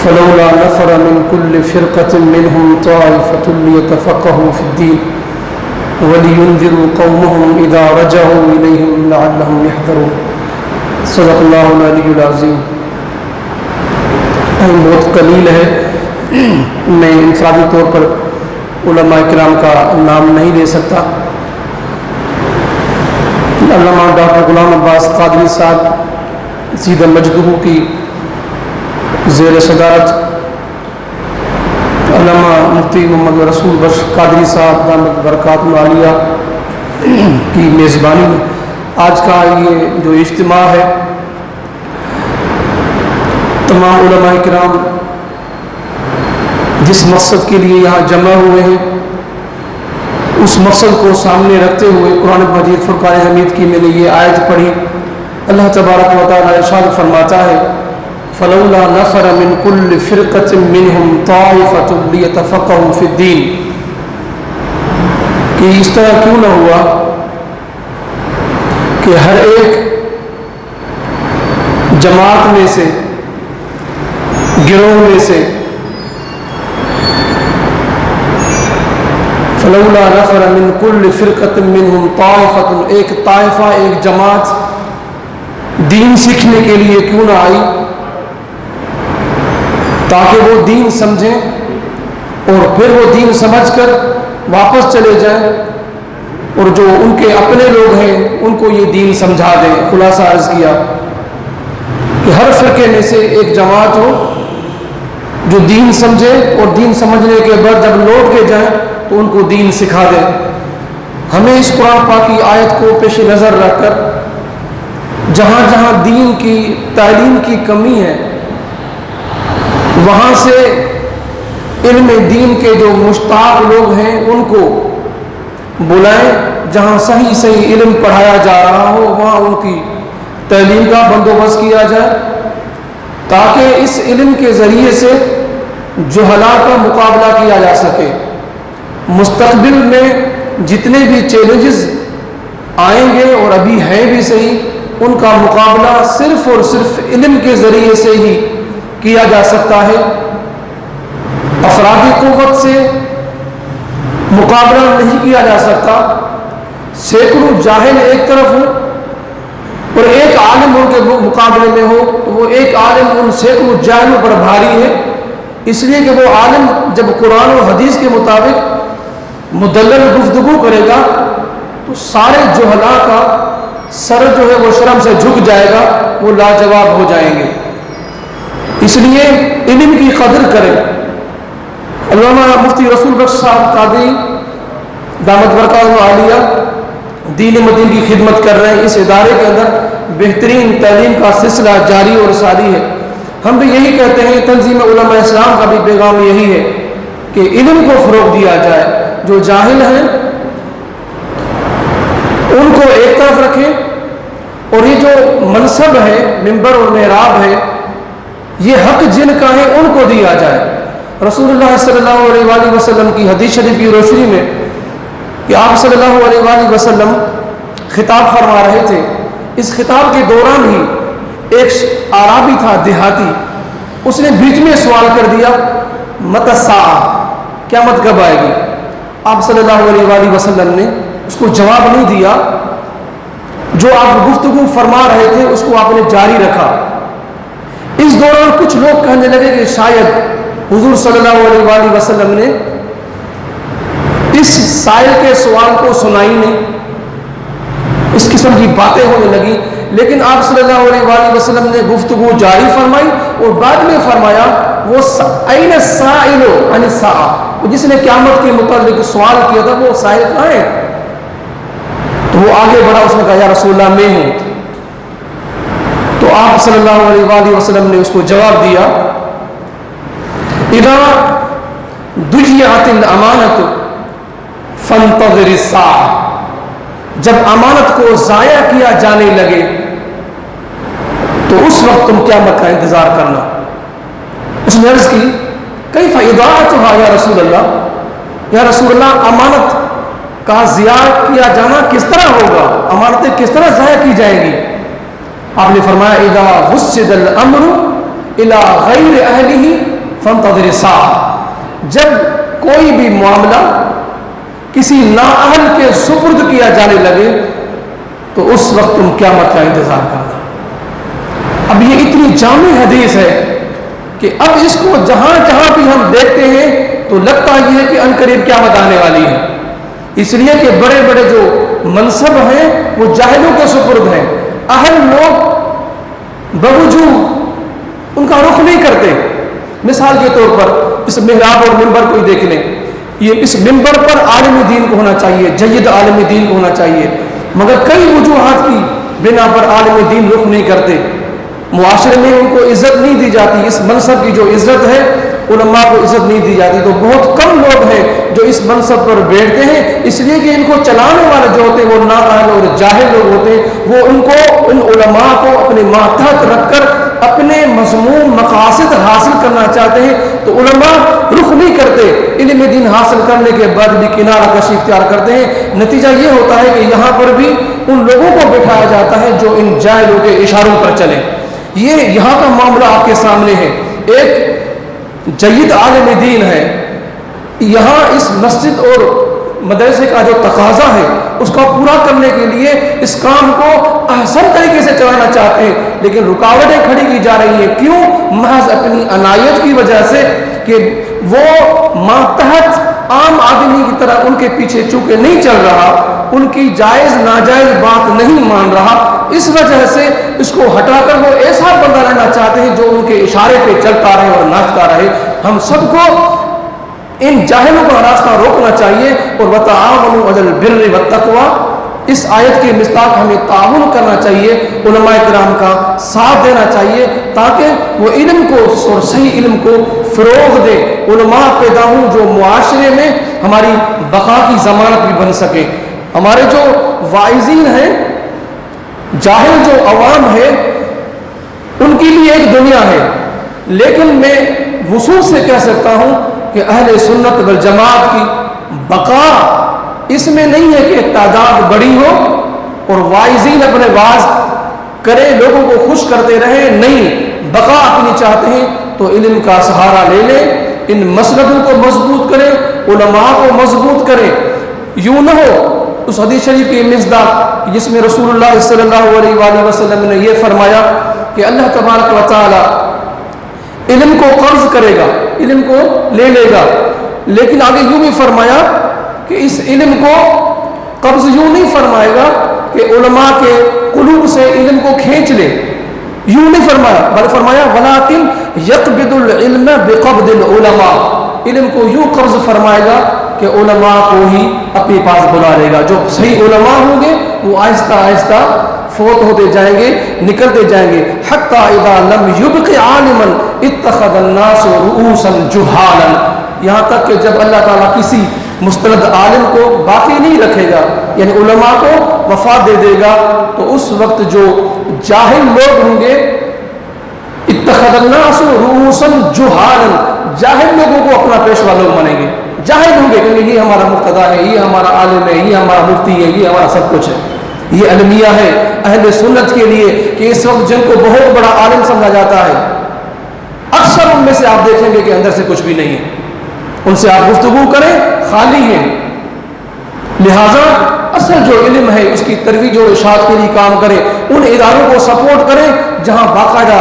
فلولا نفر من كل فرقة منهم طائفة ليتفقهوا في الدين ولينذروا قومهم إذا رجعوا إليهم لعلهم يحذرون. صدق اللہ العلی العظیم. بہت قلیل ہے، میں انفرادی طور پر علماء کرام کا نام نہیں لے سکتا. علامہ ڈاکٹر غلام عباس قادری صاحب زید مجدہ کی زیر صدارت، علامہ مفتی محمد رسول بخش قادری صاحب دامت برکاتہ العالیہ کی میزبانی میں آج کا یہ جو اجتماع ہے، تمام علماء کرام جس مقصد کے لیے یہاں جمع ہوئے ہیں اس مقصد کو سامنے رکھتے ہوئے قرآن مجید فرقان حمید کی میں نے یہ آیت پڑھی. اللہ تبارک و تعالی ارشاد فرماتا ہے فلولا نفر من كل فرقة منهم طائفة ليتفقهوا في الدين، کہ اس طرح کیوں نہ ہوا کہ ہر ایک جماعت میں سے، گروہ میں سے، فلولا نفر من كل فرقة منهم طائفة، ایک طائفہ، ایک جماعت دین سیکھنے کے لیے کیوں نہ آئی تاکہ وہ دین سمجھیں اور پھر وہ دین سمجھ کر واپس چلے جائیں اور جو ان کے اپنے لوگ ہیں ان کو یہ دین سمجھا دیں. خلاصہ عرض کیا کہ ہر فرقے میں سے ایک جماعت ہو جو دین سمجھے اور دین سمجھنے کے بعد جب لوٹ کے جائیں تو ان کو دین سکھا دیں. ہمیں اس قرآن پاک کی آیت کو پیش نظر رکھ کر جہاں جہاں دین کی تعلیم کی کمی ہے وہاں سے علم دین کے جو مشتاق لوگ ہیں ان کو بلائیں. جہاں صحیح صحیح علم پڑھایا جا رہا ہو وہاں ان کی تعلیم کا بندوبست کیا جائے تاکہ اس علم کے ذریعے سے جہلاء کا مقابلہ کیا جا سکے. مستقبل میں جتنے بھی چیلنجز آئیں گے اور ابھی ہیں بھی صحیح، ان کا مقابلہ صرف اور صرف علم کے ذریعے سے ہی کیا جا سکتا ہے. افرادی قوت سے مقابلہ نہیں کیا جا سکتا. سینکڑوں جاہل ایک طرف ہو اور ایک عالم ان کے مقابلے میں ہو تو وہ ایک عالم ان سینکڑوں جاہلوں پر بھاری ہے، اس لیے کہ وہ عالم جب قرآن و حدیث کے مطابق مدلل گفتگو کرے گا تو سارے جہلاء کا سر جو ہے وہ شرم سے جھک جائے گا، وہ لاجواب ہو جائیں گے. اس لیے علم کی قدر کریں. علامہ مفتی رسول بخش صاحب قادری دامت برکاتہ العالیہ دین مدین کی خدمت کر رہے ہیں. اس ادارے کے اندر بہترین تعلیم کا سلسلہ جاری اور ساری ہے. ہم بھی یہی کہتے ہیں، تنظیم علماء اسلام کا بھی پیغام یہی ہے کہ علم کو فروغ دیا جائے. جو جاہل ہیں ان کو ایک طرف رکھیں اور یہ جو منصب ہے، ممبر اور محراب ہے، یہ حق جن کا ہے ان کو دیا جائے. رسول اللہ صلی اللہ علیہ وآلہ وسلم کی حدیث شریف کی روشنی میں کہ آپ صلی اللہ علیہ وآلہ وسلم خطاب فرما رہے تھے، اس خطاب کے دوران ہی ایک اعرابی تھا، دیہاتی، اس نے بیچ میں سوال کر دیا متی الساعہ، قیامت کب آئے گی؟ آپ صلی اللہ علیہ وآلہ وسلم نے اس کو جواب نہیں دیا. جو آپ گفتگو فرما رہے تھے اس کو آپ نے جاری رکھا. اس دوران کچھ لوگ کہنے لگے کہ شاید حضور صلی اللہ علیہ وآلہ وسلم نے اس سائل کے سوال کو سنا ہی نہیں، اس قسم کی باتیں ہونے لگی. لیکن آپ صلی اللہ علیہ وآلہ وسلم نے گفتگو جاری فرمائی اور بعد میں فرمایا وہ این السائل عن الساعہ، جس نے قیامت کے متعلق سوال کیا تھا وہ سائل کہاں ہے؟ تو وہ آگے بڑھا، اس نے کہا یا رسول اللہ میں ہوں. تو آپ صلی اللہ علیہ وآلہ وسلم نے اس کو جواب دیا اذا دجیعت الامانت فانتظر الساعہ، جب امانت کو ضائع کیا جانے لگے تو اس وقت تم قیامت کا انتظار کرنا. اس نے عرض کی کیف اضاعتها یا رسول اللہ، یا رسول اللہ امانت کا ضیاع کیا جانا کس طرح ہوگا، امانتیں کس طرح ضائع کی جائیں گی؟ آپ نے فرمایا اذا وسد الامر الى غیر اہلہ فانتظر الساعة، جب کوئی بھی معاملہ کسی نااہل کے سپرد کیا جانے لگے تو اس وقت تم قیامت کا انتظار کرنا۔ اب یہ اتنی جامع حدیث ہے کہ اب اس کو جہاں جہاں بھی ہم دیکھتے ہیں تو لگتا یہ ہے کہ عنقریب قیامت آنے والی ہے، اس لیے کہ بڑے بڑے جو منصب ہیں وہ جاہلوں کے سپرد ہیں، اہل لوگ بوجود ان کا رخ نہیں کرتے۔ مثال کے طور پر اس محراب اور منبر کو ہی دیکھ لیں، یہ اس منبر پر عالم دین کو ہونا چاہیے، جید عالم دین کو ہونا چاہیے، مگر کئی وجوہات کی بنا پر عالم دین رخ نہیں کرتے، معاشرے میں ان کو عزت نہیں دی جاتی، اس منصب کی جو عزت ہے علماء کو عزت نہیں دی جاتی، تو بہت کم لوگ ہیں جو اس منصب پر بیٹھتے ہیں، اس لیے کہ ان کو چلانے والے جو ہوتے ہیں وہ نااہل اور جاہل لوگ ہوتے ہیں، وہ ان علماء کو اپنے ماتحت رکھ کر اپنے مضمون مقاصد حاصل کرنا چاہتے ہیں، تو علماء رخ نہیں کرتے، علم دین حاصل کرنے کے بعد بھی کنارہ کشی اختیار کرتے ہیں۔ نتیجہ یہ ہوتا ہے کہ یہاں پر بھی ان لوگوں کو بٹھایا جاتا ہے جو ان جاہلوں کے اشاروں پر چلے۔ یہ یہاں کا معاملہ آپ کے سامنے ہے، ایک جید عالم دین ہے، یہاں اس مسجد اور مدرسے کا جو تقاضا ہے اس کو پورا کرنے کے لیے اس کام کو احسن طریقے سے چلانا چاہتے ہیں، لیکن رکاوٹیں کھڑی کی جا رہی ہیں۔ کیوں؟ محض اپنی عنایت کی وجہ سے کہ وہ ماتحت عام آدمی کی طرح ان کے پیچھے چونکہ نہیں چل رہا، ان کی جائز ناجائز بات نہیں مان رہا، اس وجہ سے اس کو ہٹا کر وہ ایسا بندہ رہنا چاہتے ہیں جو ان کے اشارے پہ چلتا رہے اور ناچتا رہے۔ ہم سب کو ان جاہلوں کا راستہ روکنا چاہیے، اور وتعاونوا علی البر والتقوی، اس آیت کے مصداق ہمیں تعاون کرنا چاہیے، علماء کرام کا ساتھ دینا چاہیے تاکہ وہ علم کو اور صحیح علم کو فروغ دے، علماء پیدا ہوں جو معاشرے میں ہماری بقا کی ضمانت بھی بن سکے۔ ہمارے جو واعظین ہیں، جاہل جو عوام ہے، ان کے لیے ایک دنیا ہے، لیکن میں وصول سے کہہ سکتا ہوں کہ اہل سنت والجماعت کی بقا اس میں نہیں ہے کہ تعداد بڑی ہو اور واعظین اپنے واعظ کرے، لوگوں کو خوش کرتے رہے، نہیں، بقا اپنی چاہتے ہیں تو علم کا سہارا لے لیں، ان مسلکوں کو مضبوط کریں، علماء کو مضبوط کریں۔ یوں نہ ہو اس حدیث شریف کی مصداق جس میں رسول اللہ صلی اللہ علیہ وآلہ وسلم نے یہ فرمایا کہ اللہ تبارک و تعالی علم کو قرض کرے گا، علم کو لے لے گا، لیکن آگے یوں بھی فرمایا کہ اس علم کو قبض یوں نہیں فرمائے گا کہ علماء کے قلوب سے علم کو کھینچ لے، یوں نہیں فرمایا، بلکہ فرمایا ولیکن یقبض العلم بقبض العلماء، علم کو یوں قبض فرمائے گا کہ علماء کو ہی اپنے پاس بلا لے گا، جو صحیح علماء ہوں گے وہ آہستہ آہستہ فوت ہوتے جائیں گے، نکلتے جائیں گے، حتی اذا لم یبق عالما اتخذ الناس رؤوسا جہالا، یہاں تک کہ جب اللہ تعالیٰ کسی مستند عالم کو باقی نہیں رکھے گا، یعنی علماء کو وفات دے دے گا، تو اس وقت جو جاہل لوگ ہوں گے اتخذ الناس رؤوسا جہالا، جاہل لوگوں کو اپنا پیشوا لوگ مانیں گے، جاہل ہوں گے کہ یہ ہمارا مقتدا ہے، یہ ہمارا عالم ہے، یہ ہمارا مفتی ہے، یہ ہمارا سب کچھ ہے۔ یہ المیہ ہے اہل سنت کے لیے کہ اس وقت جن کو بہت بڑا عالم سمجھا جاتا ہے، اکثر ان میں سے آپ دیکھیں گے کہ اندر سے کچھ بھی نہیں ہے، ان سے آپ گفتگو کریں خالی ہیں۔ لہٰذا اصل جو علم ہے اس کی ترویج اور اشاعت کے لیے کام کریں، ان اداروں کو سپورٹ کریں جہاں باقاعدہ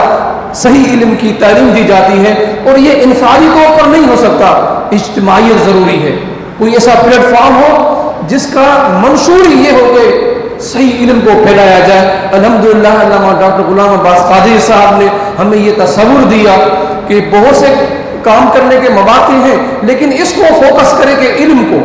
صحیح علم کی تعلیم دی جاتی ہے، اور یہ انفرادی طور پر نہیں ہو سکتا، اجتماعیت ضروری ہے۔ کوئی ایسا پلیٹ فارم ہو جس کا منشور یہ ہو کہ صحیح علم کو پھیلایا جائے۔ الحمدللہ علامہ ڈاکٹر غلام عباس قادری صاحب نے ہمیں یہ تصور دیا کہ بہت سے کام کرنے کے مواقع ہیں، لیکن اس کو فوکس کریں کہ علم کو،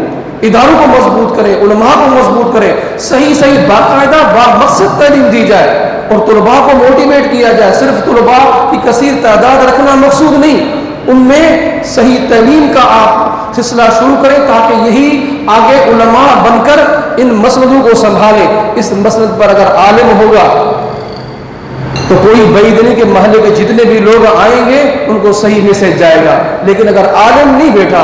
اداروں کو مضبوط کریں، علماء کو مضبوط کریں، صحیح باقاعدہ مقصد تعلیم دی جائے اور طلباء کو موٹیویٹ کیا جائے۔ صرف طلباء کی کثیر تعداد رکھنا مقصود نہیں، ان میں صحیح تعلیم کا آپ سلسلہ شروع کریں تاکہ یہی آگے علماء بن کر ان مسندوں کو سنبھالیں۔ اس مسند پر اگر عالم ہوگا تو کوئی بعید نہیں کہ محلے کے جتنے بھی لوگ آئیں گے ان کو صحیح میسج جائے گا، لیکن اگر عالم نہیں بیٹھا